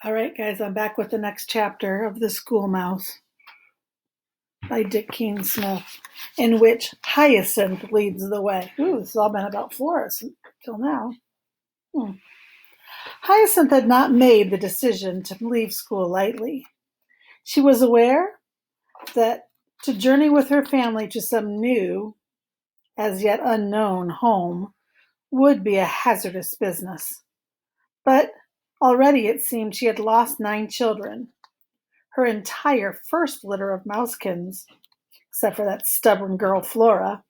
All right, guys, I'm back with the next chapter of The School Mouse by Dick Keene Smith, in which Hyacinth leads the way. Ooh, this has all been about Florence until now. Hyacinth had not made the decision to leave school lightly. She was aware that to journey with her family to some new, as yet unknown home would be a hazardous business. But already it seemed she had lost 9 children, her entire first litter of mousekins, except for that stubborn girl Flora,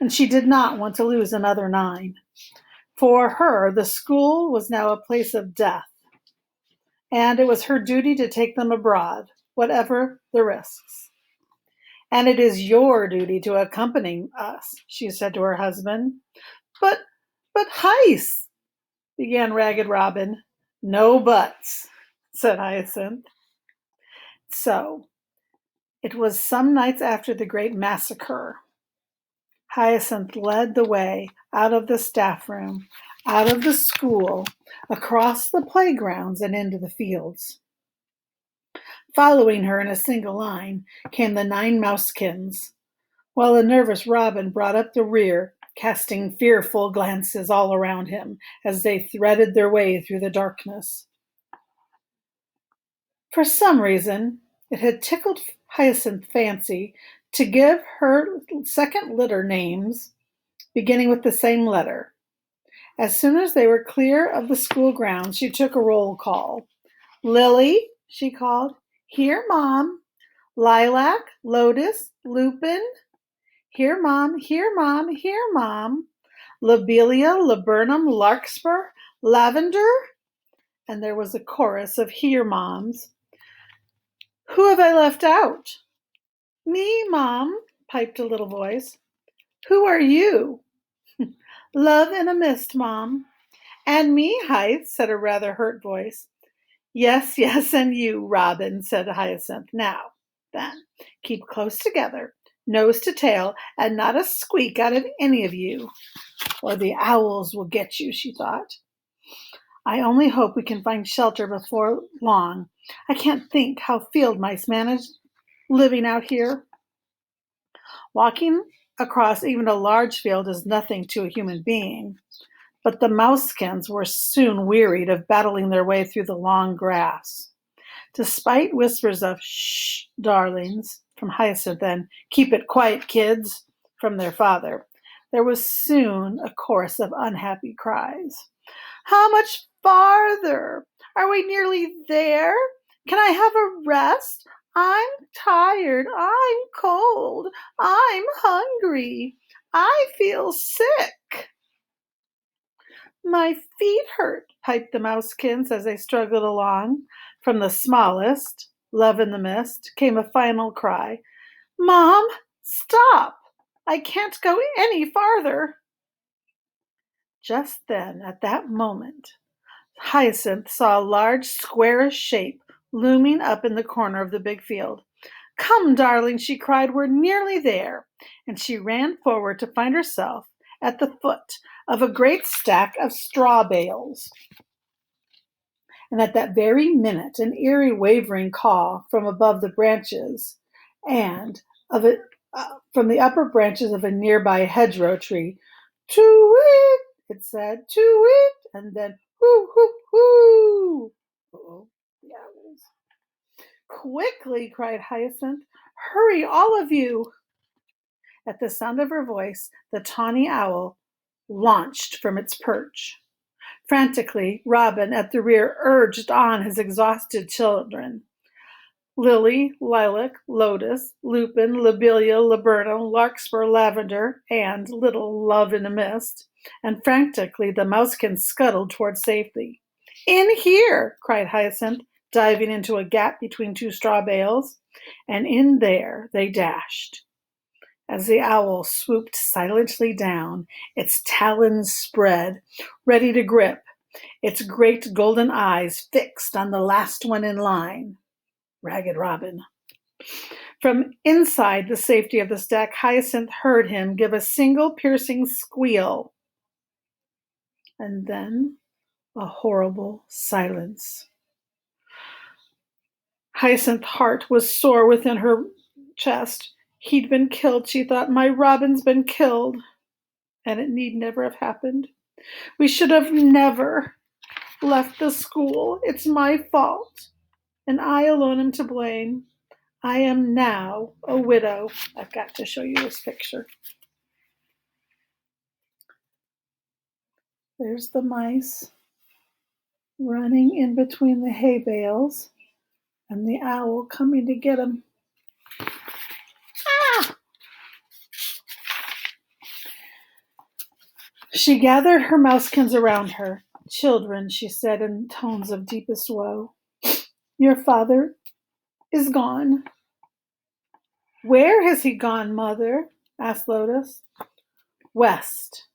and she did not want to lose another 9. For her, the school was now a place of death, and it was her duty to take them abroad, whatever the risks. "And it is your duty to accompany us," she said to her husband. But Heiss," began Ragged Robin. "No buts," said Hyacinth. So, it was some nights after the great massacre. Hyacinth led the way out of the staff room, out of the school, across the playgrounds, and into the fields. Following her in a single line came the 9 mousekins, while the nervous Robin brought up the rear, casting fearful glances all around him as they threaded their way through the darkness. For some reason, it had tickled Hyacinth's fancy to give her second litter names beginning with the same letter. As soon as they were clear of the school grounds, she took a roll call. "Lily," she called. "Here, Mom." "Lilac, Lotus, Lupin." "Here, Mom, here, Mom, here, Mom." "Lobelia, Laburnum, Larkspur, Lavender." And there was a chorus of "here, Moms." "Who have I left out?" "Me, Mom," piped a little voice. "Who are you?" "Love in a Mist, Mom." "And me, Hythe," said a rather hurt voice. "Yes, yes, and you, Robin," said Hyacinth. "Now, then, keep close together, nose to tail, and not a squeak out of any of you, or the owls will get you," she thought. "I only hope we can find shelter before long. I can't think how field mice manage living out here." Walking across even a large field is nothing to a human being, but the mousekins were soon wearied of battling their way through the long grass. Despite whispers of "Shh, darlings," from Hyacinth and "Keep it quiet, kids," from their father, there was soon a chorus of unhappy cries. "How much farther? Are we nearly there? Can I have a rest? I'm tired. I'm cold. I'm hungry. I feel sick." "My feet hurt," piped the mousekins as they struggled along. From the smallest, Love in the Mist, came a final cry. "Mom, stop! I can't go any farther." Just then, at that moment, Hyacinth saw a large squarish shape looming up in the corner of the big field. "Come, darling," she cried, "we're nearly there." And she ran forward to find herself at the foot of a great stack of straw bales. And at that very minute, an eerie, wavering call from above the branches, and of it, from the upper branches of a nearby hedgerow tree, "To-whit," it said, "to-whit," and then "hoo, hoo, hoo." Oh, the owls. "Quickly," cried Hyacinth. "Hurry, all of you." At the sound of her voice, the tawny owl launched from its perch. Frantically, Robin at the rear urged on his exhausted children. Lily, Lilac, Lotus, Lupin, Lobelia, Laburnum, Larkspur, Lavender, and little Love in a Mist, and frantically the mousekins scuttled toward safety. "In here!" cried Hyacinth, diving into a gap between 2 straw bales, and in there they dashed. As the owl swooped silently down, its talons spread, ready to grip, its great golden eyes fixed on the last one in line, Ragged Robin. From inside the safety of the stack, Hyacinth heard him give a single piercing squeal, and then a horrible silence. Hyacinth's heart was sore within her chest. He'd been killed, she thought. My Robin's been killed. And it need never have happened. We should have never left the school. It's my fault. And I alone am to blame. I am now a widow. I've got to show you this picture. There's the mice running in between the hay bales and the owl coming to get them. Ah! She gathered her mousekins around her. Children, she said in tones of deepest woe, your father is gone. Where has he gone, Mother? Asked Lotus. West,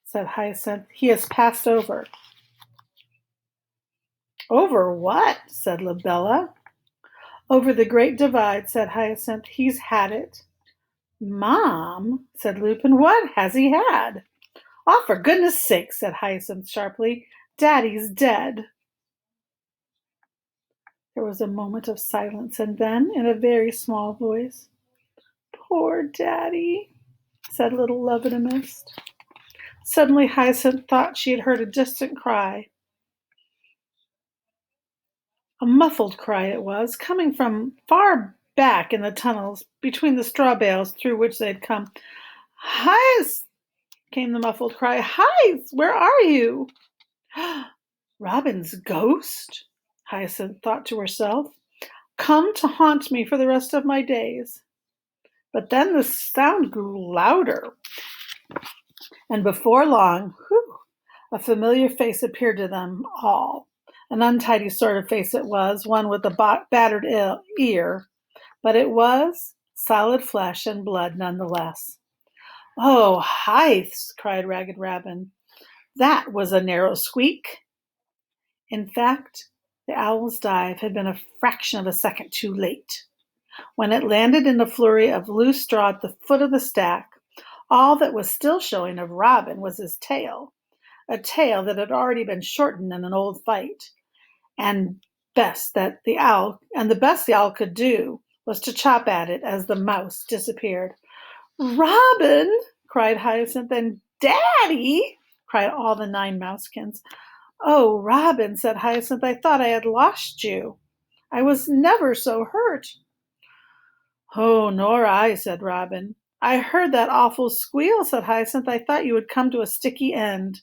said Hyacinth. He has passed over. Over what? Said Labella. Over the Great Divide, said Hyacinth. He's had it. Mom, said Lupin, what has he had? Oh, for goodness sake, said Hyacinth sharply. Daddy's dead. There was a moment of silence, and then, in a very small voice, poor Daddy, said little Love in a Mist. Suddenly Hyacinth thought she had heard a distant cry. A muffled cry it was, coming from far back in the tunnels between the straw bales through which they had come. Hyas, came the muffled cry. Hyas, where are you? Robin's ghost? Hyacinth thought to herself. Come to haunt me for the rest of my days. But then the sound grew louder, and before long, a familiar face appeared to them all. An untidy sort of face it was, one with a battered ear, but it was solid flesh and blood nonetheless. Oh, Hythes, cried Ragged Robin. That was a narrow squeak. In fact, the owl's dive had been a fraction of a second too late. When it landed in a flurry of loose straw at the foot of the stack, all that was still showing of Robin was his tail, a tail that had already been shortened in an old fight. And the best the owl could do was to chop at it as the mouse disappeared. Robin, cried Hyacinth, and Daddy, cried all the 9 mousekins. Oh, Robin, said Hyacinth, I thought I had lost you. I was never so hurt. Oh, nor I, said Robin. I heard that awful squeal, said Hyacinth. I thought you would come to a sticky end.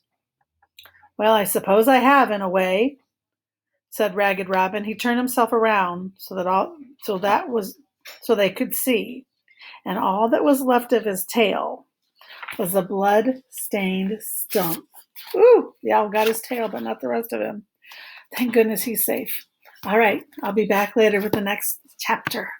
Well, I suppose I have, in a way, said Ragged Robin. He turned himself around so they could see, and all that was left of his tail was a blood-stained stump. Ooh, the owl got his tail, but not the rest of him. Thank goodness he's safe. All right, I'll be back later with the next chapter.